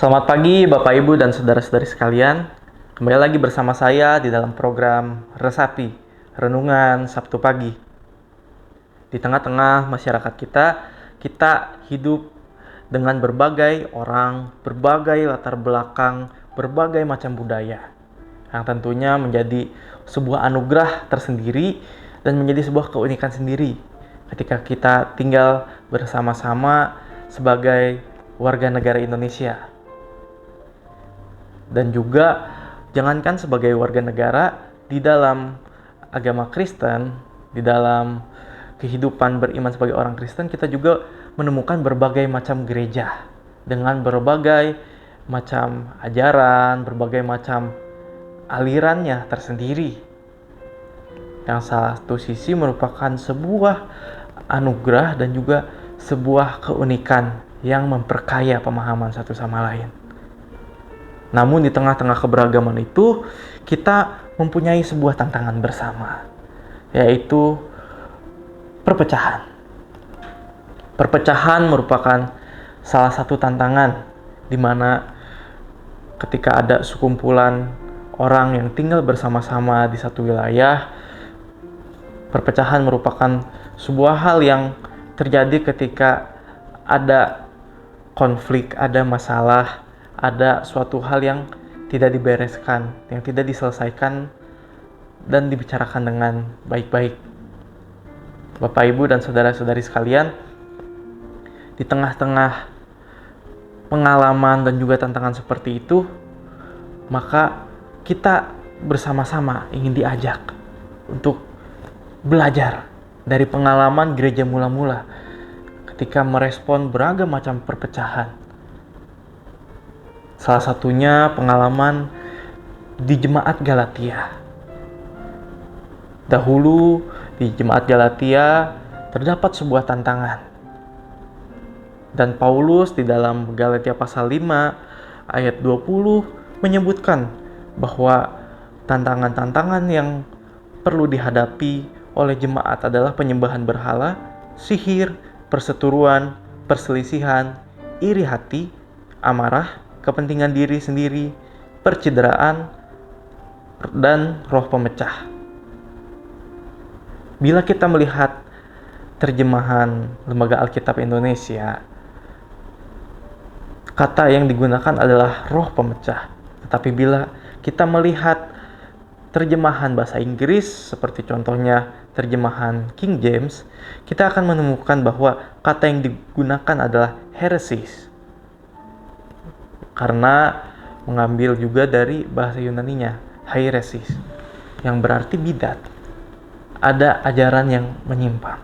Selamat pagi Bapak Ibu dan saudara-saudari sekalian. Kembali lagi bersama saya di dalam program Resapi, Renungan Sabtu Pagi. Di tengah-tengah masyarakat kita hidup dengan berbagai orang, berbagai latar belakang, berbagai macam budaya. Yang tentunya menjadi sebuah anugerah tersendiri dan menjadi sebuah keunikan sendiri ketika kita tinggal bersama-sama sebagai warga negara Indonesia. Dan juga jangankan sebagai warga negara, di dalam agama Kristen, di dalam kehidupan beriman sebagai orang Kristen, kita juga menemukan berbagai macam gereja dengan berbagai macam ajaran, berbagai macam alirannya tersendiri. Yang salah satu sisi merupakan sebuah anugerah dan juga sebuah keunikan yang memperkaya pemahaman satu sama lain. Namun di tengah-tengah keberagaman itu, kita mempunyai sebuah tantangan bersama, yaitu perpecahan. Perpecahan merupakan salah satu tantangan di mana ketika ada sekumpulan orang yang tinggal bersama-sama di satu wilayah, perpecahan merupakan sebuah hal yang terjadi ketika ada konflik, ada masalah, ada suatu hal yang tidak dibereskan, yang tidak diselesaikan dan dibicarakan dengan baik-baik. Bapak, Ibu, dan saudara-saudari sekalian, di tengah-tengah pengalaman dan juga tantangan seperti itu, maka kita bersama-sama ingin diajak untuk belajar dari pengalaman gereja mula-mula ketika merespon beragam macam perpecahan. Salah satunya pengalaman di Jemaat Galatia. Dahulu di Jemaat Galatia terdapat sebuah tantangan. Dan Paulus di dalam Galatia pasal 5 ayat 20 menyebutkan bahwa tantangan-tantangan yang perlu dihadapi oleh jemaat adalah penyembahan berhala, sihir, perseteruan, perselisihan, iri hati, amarah, kepentingan diri sendiri, percideraan, dan roh pemecah. Bila kita melihat terjemahan Lembaga Alkitab Indonesia, kata yang digunakan adalah roh pemecah. Tetapi bila kita melihat terjemahan bahasa Inggris, seperti contohnya terjemahan King James, kita akan menemukan bahwa kata yang digunakan adalah heresies, karena mengambil juga dari bahasa Yunaninya, heresis, yang berarti bidat. Ada ajaran yang menyimpang.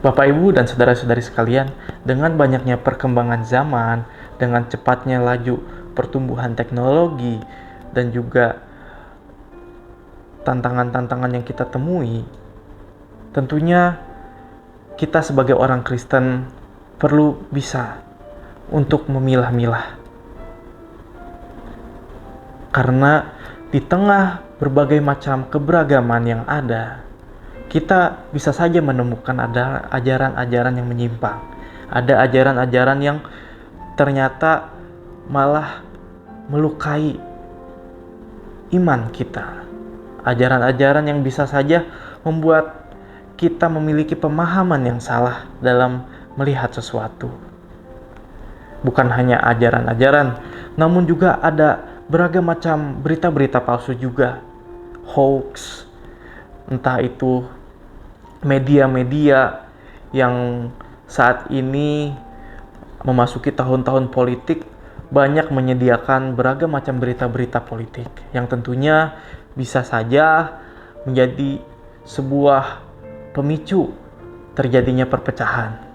Bapak, Ibu, dan saudara-saudari sekalian, dengan banyaknya perkembangan zaman, dengan cepatnya laju pertumbuhan teknologi, dan juga tantangan-tantangan yang kita temui, tentunya kita sebagai orang Kristen perlu bisa untuk memilah-milah. Karena di tengah berbagai macam keberagaman yang ada, kita bisa saja menemukan ada ajaran-ajaran yang menyimpang. Ada ajaran-ajaran yang ternyata malah melukai iman kita. Ajaran-ajaran yang bisa saja membuat kita memiliki pemahaman yang salah dalam melihat sesuatu. Bukan hanya ajaran-ajaran, namun juga ada beragam macam berita-berita palsu juga, hoax, entah itu media-media yang saat ini memasuki tahun-tahun politik banyak menyediakan beragam macam berita-berita politik yang tentunya bisa saja menjadi sebuah pemicu terjadinya perpecahan.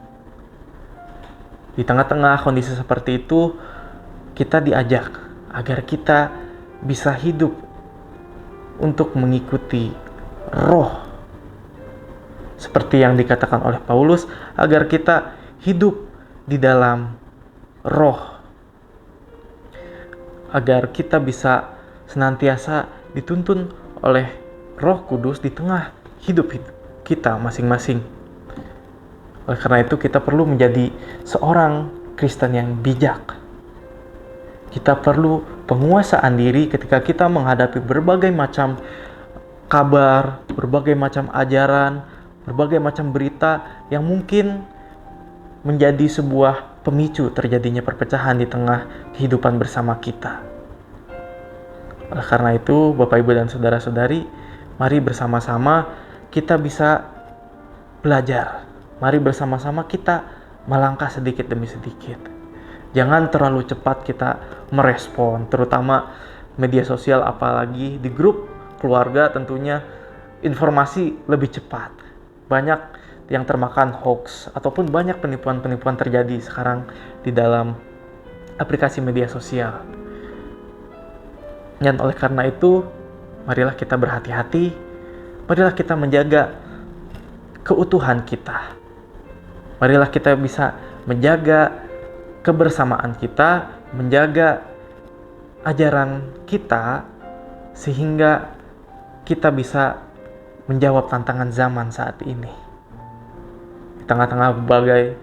Di tengah-tengah kondisi seperti itu, kita diajak agar kita bisa hidup untuk mengikuti roh. Seperti yang dikatakan oleh Paulus, agar kita hidup di dalam roh. Agar kita bisa senantiasa dituntun oleh Roh Kudus di tengah hidup kita masing-masing. Oleh karena itu kita perlu menjadi seorang Kristen yang bijak. Kita perlu penguasaan diri ketika kita menghadapi berbagai macam kabar, berbagai macam ajaran, berbagai macam berita yang mungkin menjadi sebuah pemicu terjadinya perpecahan di tengah kehidupan bersama kita. Oleh karena itu, Bapak, Ibu, dan Saudara-saudari, mari bersama-sama kita bisa belajar. Mari bersama-sama kita melangkah sedikit demi sedikit. Jangan terlalu cepat kita merespon, terutama media sosial, apalagi di grup keluarga tentunya informasi lebih cepat. Banyak yang termakan hoax ataupun banyak penipuan-penipuan terjadi sekarang di dalam aplikasi media sosial. Dan oleh karena itu, marilah kita berhati-hati, marilah kita menjaga keutuhan kita. Marilah kita bisa menjaga kebersamaan kita, menjaga ajaran kita, sehingga kita bisa menjawab tantangan zaman saat ini. Di tengah-tengah berbagai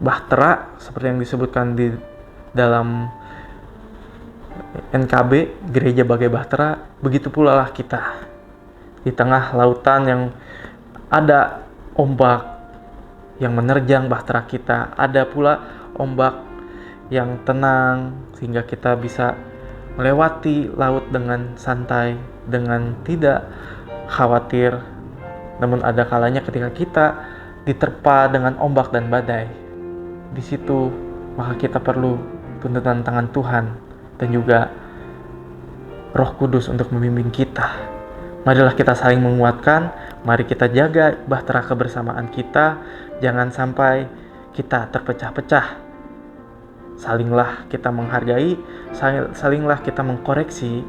bahtera, seperti yang disebutkan di dalam NKB, Gereja Bagai Bahtera, begitu pula lah kita. Di tengah lautan yang ada ombak yang menerjang bahtera kita, ada pula ombak yang tenang sehingga kita bisa melewati laut dengan santai, dengan tidak khawatir. Namun ada kalanya ketika kita diterpa dengan ombak dan badai. Di situ maka kita perlu tuntunan tangan Tuhan dan juga Roh Kudus untuk membimbing kita. Marilah kita saling menguatkan, mari kita jaga bahtera kebersamaan kita, jangan sampai kita terpecah-pecah. Salinglah kita menghargai, salinglah kita mengkoreksi,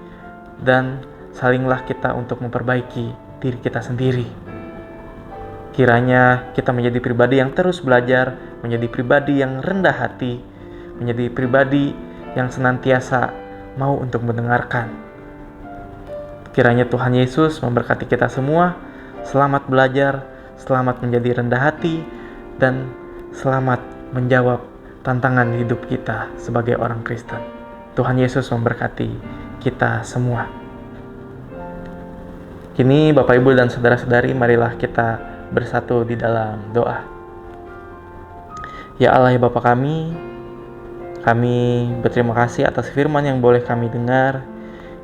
dan salinglah kita untuk memperbaiki diri kita sendiri. Kiranya kita menjadi pribadi yang terus belajar, menjadi pribadi yang rendah hati, menjadi pribadi yang senantiasa mau untuk mendengarkan. Kiranya Tuhan Yesus memberkati kita semua. Selamat belajar, selamat menjadi rendah hati, dan selamat menjawab tantangan hidup kita sebagai orang Kristen. Tuhan Yesus memberkati kita semua. Kini Bapak, Ibu, dan Saudara-saudari, marilah kita bersatu di dalam doa. Ya Allah, ya Bapa kami berterima kasih atas firman yang boleh kami dengar.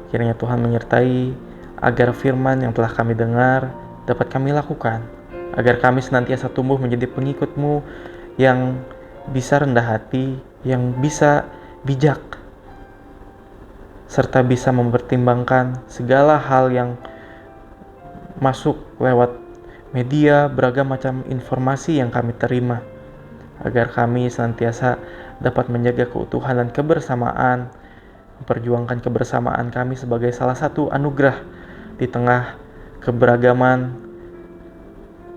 Kiranya Tuhan menyertai agar firman yang telah kami dengar dapat kami lakukan, agar kami senantiasa tumbuh menjadi pengikut-Mu yang bisa rendah hati, yang bisa bijak, serta bisa mempertimbangkan segala hal yang masuk lewat media, beragam macam informasi yang kami terima, agar kami senantiasa dapat menjaga keutuhan dan kebersamaan, memperjuangkan kebersamaan kami sebagai salah satu anugerah di tengah keberagaman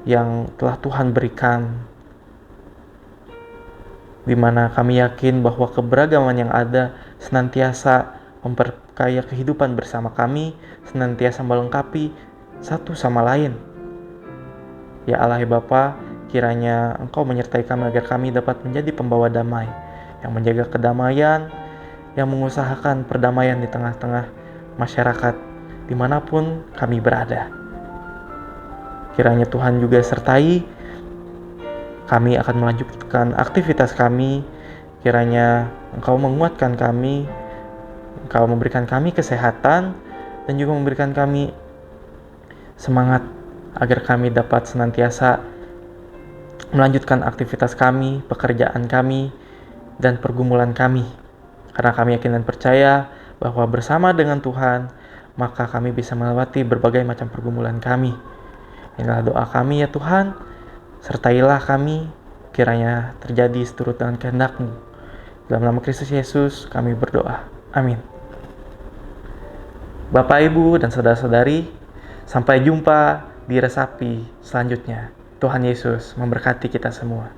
yang telah Tuhan berikan, di mana kami yakin bahwa keberagaman yang ada senantiasa memperkaya kehidupan bersama kami, senantiasa melengkapi satu sama lain. Ya Allah, ya Bapa, kiranya Engkau menyertai kami agar kami dapat menjadi pembawa damai, yang menjaga kedamaian, yang mengusahakan perdamaian di tengah-tengah masyarakat dimanapun kami berada. Kiranya Tuhan juga sertai kami akan melanjutkan aktivitas kami. Kiranya Engkau menguatkan kami, Engkau memberikan kami kesehatan, dan juga memberikan kami semangat agar kami dapat senantiasa melanjutkan aktivitas kami, pekerjaan kami, dan pergumulan kami. Karena kami yakin dan percaya bahwa bersama dengan Tuhan, maka kami bisa melewati berbagai macam pergumulan kami. Inilah doa kami ya Tuhan, sertailah kami, kiranya terjadi seturut dengan kehendak-Mu. Dalam nama Kristus Yesus kami berdoa. Amin. Bapak, Ibu, dan Saudara-saudari, sampai jumpa di resapi selanjutnya. Tuhan Yesus memberkati kita semua.